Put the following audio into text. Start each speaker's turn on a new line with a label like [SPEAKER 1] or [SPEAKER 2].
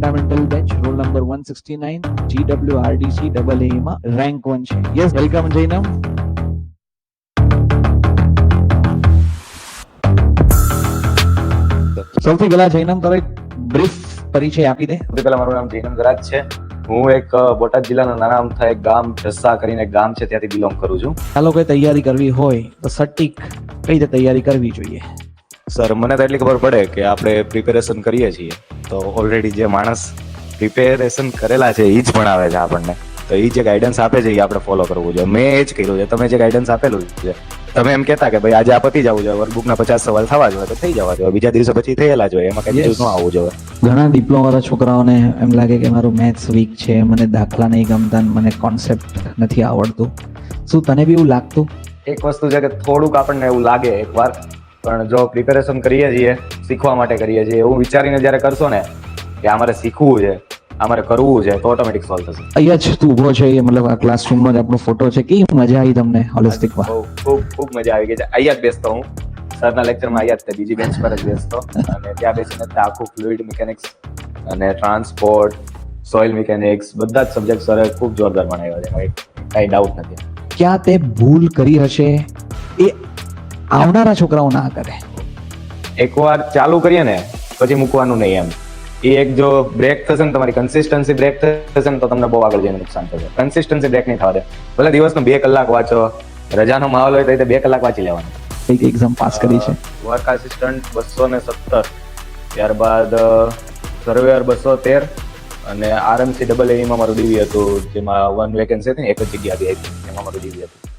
[SPEAKER 1] Fundamental batch roll number 169 GWRDC AA માં rank 1 છે. Yes, welcome Jainam. સૌથી પહેલા જૈનમ તારો એક બ્રીફ પરિચય આપી દે.
[SPEAKER 2] સૌથી પહેલા મારું નામ જૈનમ ગરાજ છે. હું એક બોટાદ જિલ્લાના નાના અમથા એક ગામ જસ્સા કરીને એક ગામ છે ત્યાંથી બિલોંગ કરું છું.
[SPEAKER 1] ચાલો કોઈ તૈયારી કરવી હોય તો સટીક કઈ રીતે તૈયારી કરવી જોઈએ?
[SPEAKER 2] સર, મને તો એટલી ખબર પડે કે આપણે પ્રિપેરેશન કરીએ છીએ તો ઓલરેડી જે માણસ પ્રિપેરેશન કરેલા છે એ જ ભણાવે છે આપણને, તો એ જે ગાઈડન્સ આપે છે એ આપણે ફોલો કરવું જોઈએ. મેં એ જ કર્યું છે. તમે જે ગાઈડન્સ આપેલું છે, તમે એમ કહેતા કે ભાઈ આજે આ પતી જવું જોઈએ, વર્કબુકના 50 સવાલ થવા જોઈએ તો થઈ જવા જોઈએ, બીજા દિવસે પછી થયેલા જોઈએ, એમાં કઈ ન આવવું જોઈએ.
[SPEAKER 1] ઘણા ડિપ્લોમા વાળા છોકરાઓને એમ લાગે કે મારું મેથ્સ વીક છે, મને દાખલા નહીં ગમતા, મને કોન્સેપ્ટ નથી આવડતું. શું તને બી એવું લાગતું?
[SPEAKER 2] એક વસ્તુ છે કે થોડુંક આપણને એવું લાગે એકવાર, પણ જો પ્રિપેરેશન કરીએ છીએ, શીખવા માટે કરીએ છીએ, એવું વિચારીને જ્યારે કરશો ને કે અમારે શીખવું છે, અમારે કરવું છે, તો ઓટોમેટિક સોલ્વ થશે.
[SPEAKER 1] અહીંયા જ તું ઉભો છે, મતલબ આ ક્લાસરૂમમાં જ આપણો ફોટો છે. કેવી મજા આવી તમને હોલિસ્ટિકમાં?
[SPEAKER 2] ખૂબ મજા આવી ગઈ છે. અહીંયા જ બેસતો હું સરના લેક્ચરમાં, અહીંયા જ બીજી બેન્ચ પર જ બેસતો અને ત્યાં બેસીને આખું ફ્લુઇડ મિકેનિક્સ અને ટ્રાન્સપોર્ટ, સોઇલ મિકેનિક્સ બધા જ સબ્જેક્ટ સરે ખૂબ જોરદાર ભણાવ્યા છે, કાંઈ ડાઉટ નથી.
[SPEAKER 1] ક્યાં તે ભૂલ કરી હશે એ આવનારા છોકરાઓ ના કરે?
[SPEAKER 2] એકવાર ચાલુ કરીએ ને પછી મૂકવાનું નહીં એમ. એ એક જો બ્રેક થશે ને, તમારી કન્સિસ્ટન્સી બ્રેક થશે ને, તો તમને બહુ આગળ જઈને નુકસાન થશે. કન્સિસ્ટન્સી બ્રેક નહીં થવા દે. ભલે દિવસનો 2 કલાક વાંચો, રજાનો માહોલ હોય તો 2 કલાક વાંચી લેવાનું.
[SPEAKER 1] એક એક્ઝામ પાસ કરી છે.
[SPEAKER 2] વર્ક આસિસ્ટન્ટ 217, ત્યારબાદ સર્વેયર 213 અને RMC AA માં મારું ડીવી હતું, જેમાં 1 વેકેન્સી હતી ને, એક જ જગ્યા હતી, એમાં મારું ડીવી હતું.